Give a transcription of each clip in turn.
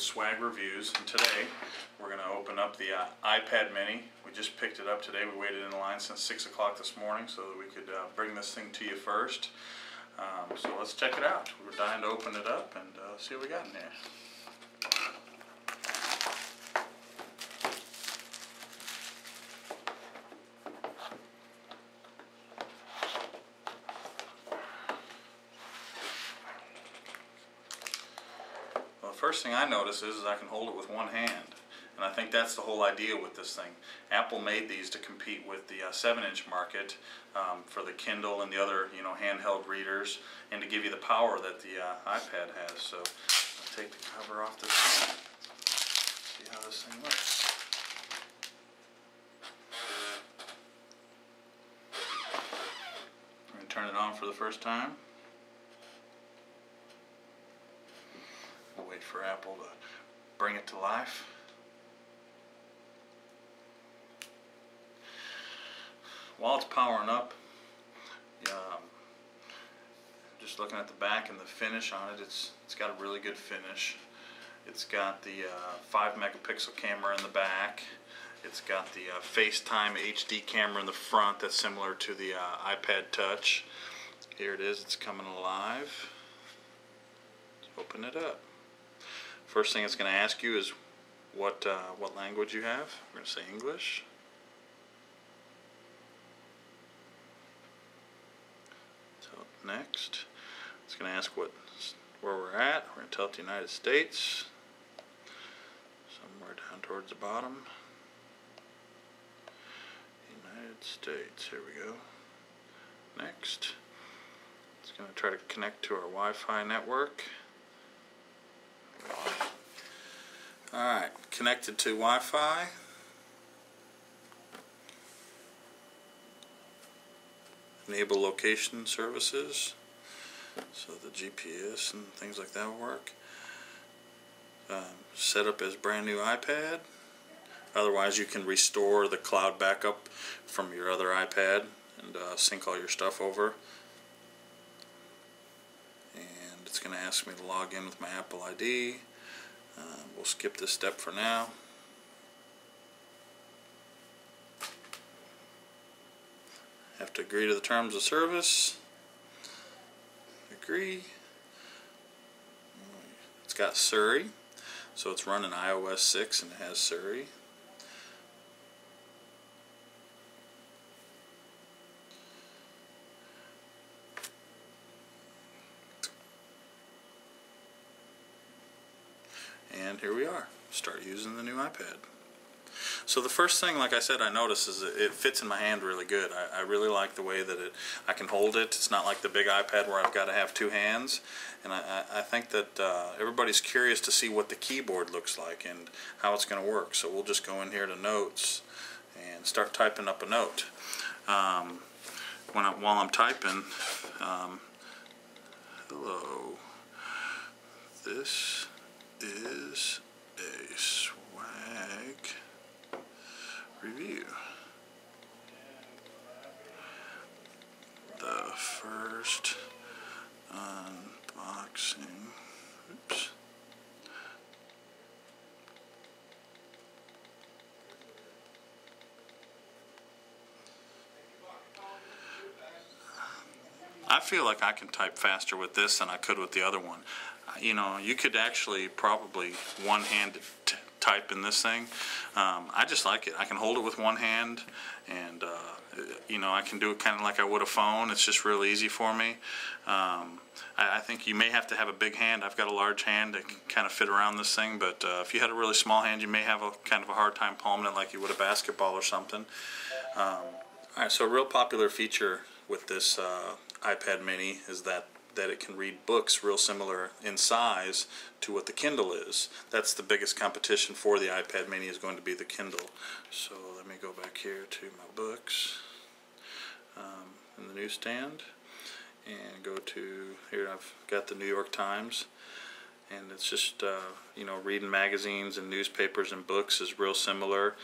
Swag Reviews, and today we're going to open up the iPad mini. We just picked it up today. We waited in line since 6 o'clock this morning so that we could bring this thing to you first. So let's check it out. We're dying to open it up and see what we got in there. First thing I notice is I can hold it with one hand, and I think that's the whole idea with this thing. Apple made these to compete with the 7-inch market for the Kindle and the other handheld readers, and to give you the power that the iPad has. So I'll take the cover off this thing, see how this thing looks. I'm going to turn it on for the first time. We'll wait for Apple to bring it to life. While it's powering up, just looking at the back and the finish on it, it's got a really good finish. It's got the 5 megapixel camera in the back. It's got the FaceTime HD camera in the front that's similar to the iPad Touch. Here it is, it's coming alive. Let's open it up. First thing it's going to ask you is what language you have. We're going to say English. So next, it's going to ask where we're at. We're going to tell it the United States. Somewhere down towards the bottom. United States. Here we go. Next, it's going to try to connect to our Wi-Fi network. Alright, connected to Wi-Fi. Enable location services, so the GPS and things like that will work. Set up as brand new iPad. Otherwise you can restore the cloud backup from your other iPad and sync all your stuff over. And it's going to ask me to log in with my Apple ID. We'll skip this step for now. Have to agree to the terms of service. Agree. It's got Siri, so it's running iOS 6 and it has Siri. And here we are. Start using the new iPad. So the first thing, like I said, I notice is that it fits in my hand really good. I really like the way that I can hold it. It's not like the big iPad where I've got to have 2 hands. And I think that everybody's curious to see what the keyboard looks like and how it's going to work. So we'll just go in here to Notes and start typing up a note. While I'm typing, hello, this is a Swag review. The first unboxing. Oops. I feel like I can type faster with this than I could with the other one. You could actually probably one-handed type in this thing. I just like it. I can hold it with one hand, and I can do it kind of like I would a phone. It's just real easy for me. I think you may have to have a big hand. I've got a large hand that can kind of fit around this thing, but if you had a really small hand, you may have a kind of a hard time palming it like you would a basketball or something. Alright, so a real popular feature with this iPad mini is that it can read books real similar in size to what the Kindle is. That's the biggest competition for the iPad mini, is going to be the Kindle. So let me go back here to my books in the newsstand and go to here. I've got the New York Times, and it's just reading magazines and newspapers and books is real similar,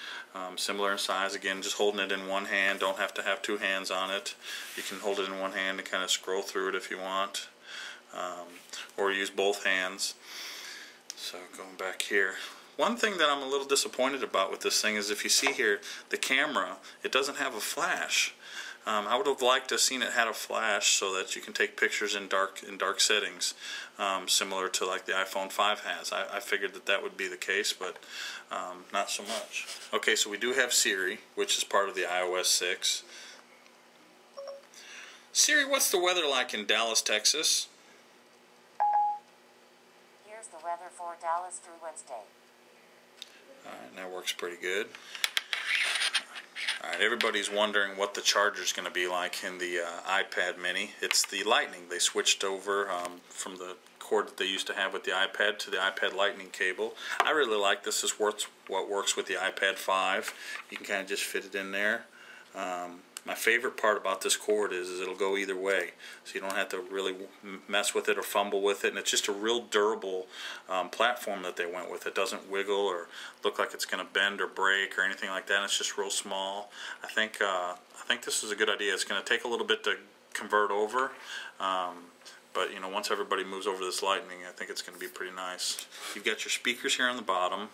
similar in size. Again, just holding it in one hand, don't have to have 2 hands on it. You can hold it in one hand and kind of scroll through it if you want, or use both hands. So going back here, one thing that I'm a little disappointed about with this thing is if you see here, the camera, it doesn't have a flash. I would have liked to have seen it had a flash so that you can take pictures in dark settings, similar to like the iPhone 5 has. I figured that that would be the case, but not so much. Okay, so we do have Siri, which is part of the iOS 6. Siri, what's the weather like in Dallas, Texas? Here's the weather for Dallas through Wednesday. Alright, that works pretty good. Alright, everybody's wondering what the charger is going to be like in the iPad mini. It's the Lightning. They switched over from the cord that they used to have with the iPad to the iPad Lightning cable. I really like this. This works what works with the iPad 5. You can kind of just fit it in there. My favorite part about this cord is it'll go either way, so you don't have to really mess with it or fumble with it, and it's just a real durable platform that they went with. It doesn't wiggle or look like it's going to bend or break or anything like that. It's just real small. I think this is a good idea. It's going to take a little bit to convert over, but you know, once everybody moves over to this Lightning, I think it's going to be pretty nice. You've got your speakers here on the bottom.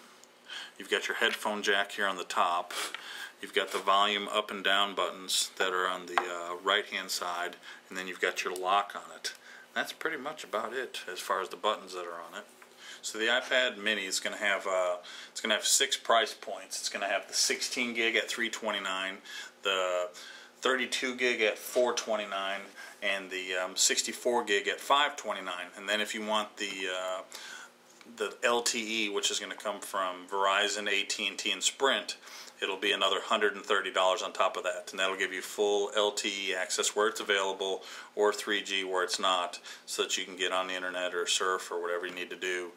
You've got your headphone jack here on the top. You've got the volume up and down buttons that are on the right hand side, and then you've got your lock on it. That's pretty much about it as far as the buttons that are on it. So the iPad mini is going to have 6 price points. It's going to have the 16 gig at $329, the 32 gig at $429, and the 64 gig at $529. And then if you want the LTE, which is going to come from Verizon, AT&T, and Sprint, it'll be another $130 on top of that, and that'll give you full LTE access where it's available, or 3G where it's not, so that you can get on the internet or surf or whatever you need to do,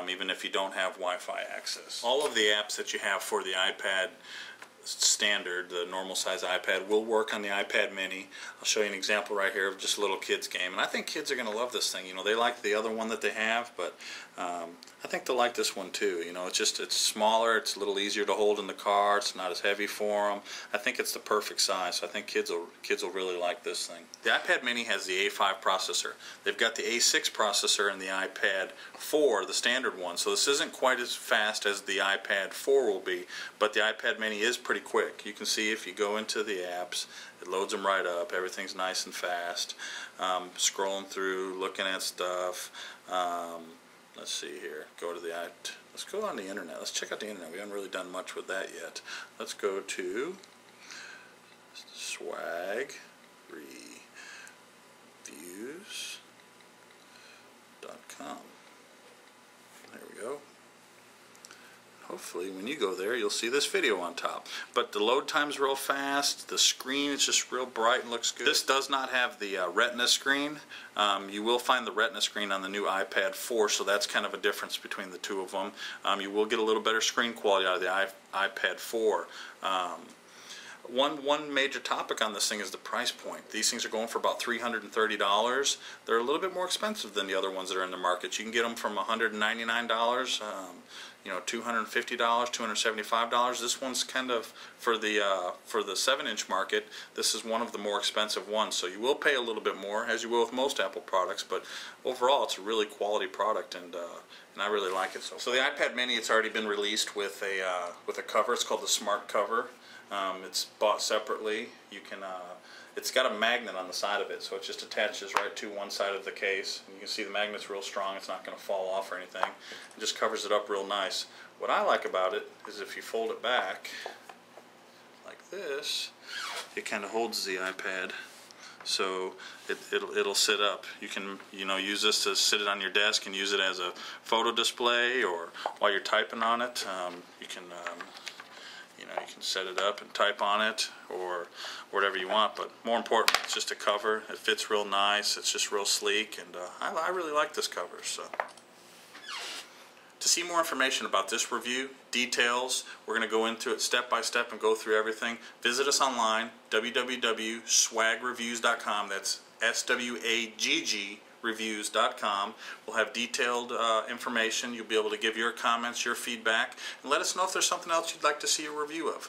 even if you don't have Wi-Fi access. All of the apps that you have for the iPad standard, the normal size iPad, will work on the iPad mini. I'll show you an example right here of just a little kid's game, and I think kids are going to love this thing. You know, they like the other one that they have, but I think they'll like this one too. You know, it's smaller, it's a little easier to hold in the car, it's not as heavy for them. I think it's the perfect size, so I think kids will really like this thing. The iPad mini has the A5 processor. They've got the A6 processor in the iPad 4, the standard one, so this isn't quite as fast as the iPad 4 will be, but the iPad mini is pretty quick. You can see if you go into the apps, it loads them right up. Everything's nice and fast. Scrolling through, looking at stuff. Let's see here. Let's go on the internet. Let's check out the internet. We haven't really done much with that yet. Let's go to swag reviews.com. There we go. Hopefully when you go there you'll see this video on top. But the load time's real fast, the screen is just real bright and looks good. This does not have the Retina screen. You will find the Retina screen on the new iPad 4, so that's kind of a difference between the two of them. You will get a little better screen quality out of the iPad 4. One major topic on this thing is the price point. These things are going for about $330. They're a little bit more expensive than the other ones that are in the market. You can get them from $199, you know, $250, $275. This one's kind of for the 7-inch market. This is one of the more expensive ones, so you will pay a little bit more, as you will with most Apple products. But overall, it's a really quality product, and I really like it. So the iPad Mini, it's already been released with a cover. It's called the Smart Cover. It's bought separately. You can. It's got a magnet on the side of it, so it just attaches right to one side of the case. And you can see the magnet's real strong. It's not going to fall off or anything. It just covers it up real nice. What I like about it is if you fold it back like this, it kind of holds the iPad, so it'll sit up. You can use this to sit it on your desk and use it as a photo display, or while you're typing on it, you can set it up and type on it, or whatever you want. But more important, it's just a cover. It fits real nice. It's just real sleek, and I really like this cover. So, to see more information about this review, details, we're going to go into it step by step and go through everything. Visit us online, www.swagreviews.com. That's SWAGG reviews.com. We'll have detailed information. You'll be able to give your comments, your feedback, and let us know if there's something else you'd like to see a review of.